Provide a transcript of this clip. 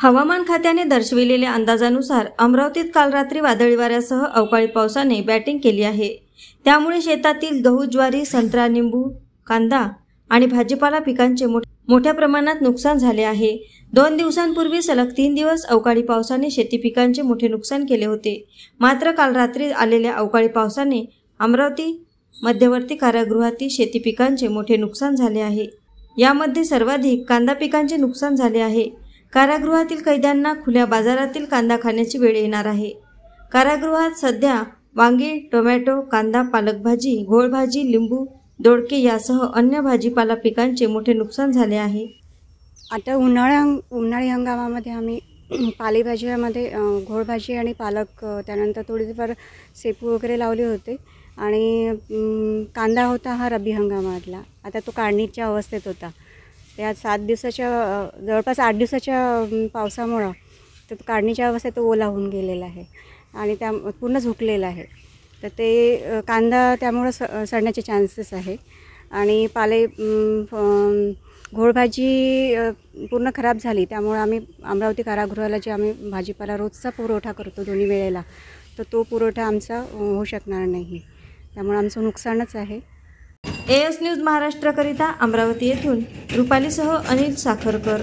हवामान खात्याने दर्शविलेल्या अंदाजानुसार अमरावतीत काल रात्री वादळी वाऱ्यासह अवकाळी पावसाने बॅटिंग केली आहे। त्यामुळे शेतातील गहू, ज्वारी, संत्रा, निंबू, कांदा आणि भाजीपाला पिकांचे मोठ्या प्रमाणात नुकसान झाले आहे। 2 दिवसांपूर्वी सलग 3 दिवस अवकाळी पावसाने शेती पिकांचे मोठे नुकसान केले होते। मात्र काल रात्री आलेल्या अवकाळी पावसाने अमरावती मध्यवर्ती कारागृहातील शेती पिकांचे मोठे नुकसान झाले आहे। यामध्ये सर्वाधिक कांदा पिकांचे नुकसान झाले आहे। कारागृहातील कैद्यांना खुल्या बाजारातील कांदा खाण्याची वेळ येणार आहे। कारागृहात सध्या वांगी, टोमॅटो, कांदा, पालक भाजी, घोळ भाजी, लिंबू, दोडके यासह अन्य भाजीपाला पिकांचे मोठे नुकसान झाले आहे। आता उन्हाळी हंगामामध्ये आम्ही पालेभाज्यामध्ये घोळ भाजी आणि पालक, त्यानंतर थोडीफार शेपू वगैरे लावले होते आणि कांदा होता हा रब्बी हंगामातला। आता तो काढणीच्या अवस्थेत होता। त्या 7 दिवसाच्या जवळपास 8 दिवसाच्या पावसामुळे तो काढणीच्या अवस्थेत तो ओला होऊन गेलेला आहे आणि त्या पूर्ण झुकलेला आहे। तर ते कांदा त्यामुळे सडण्याचे चान्सेस आहे आणि घोळभाजी पूर्ण खराब झाली। त्यामुळे आम्ही अमरावती कारागृहाला जे आम्ही भाजीपाला रोजचा पुरवठा करतो दोन्ही वेळेला, तर तो पुरवठा आमचा होऊ शकणार नाही। त्यामुळे आमचं नुकसानच आहे। AS न्यूज महाराष्ट्रकरिता अमरावती येथून रुपालीसह अनिल साखरकर।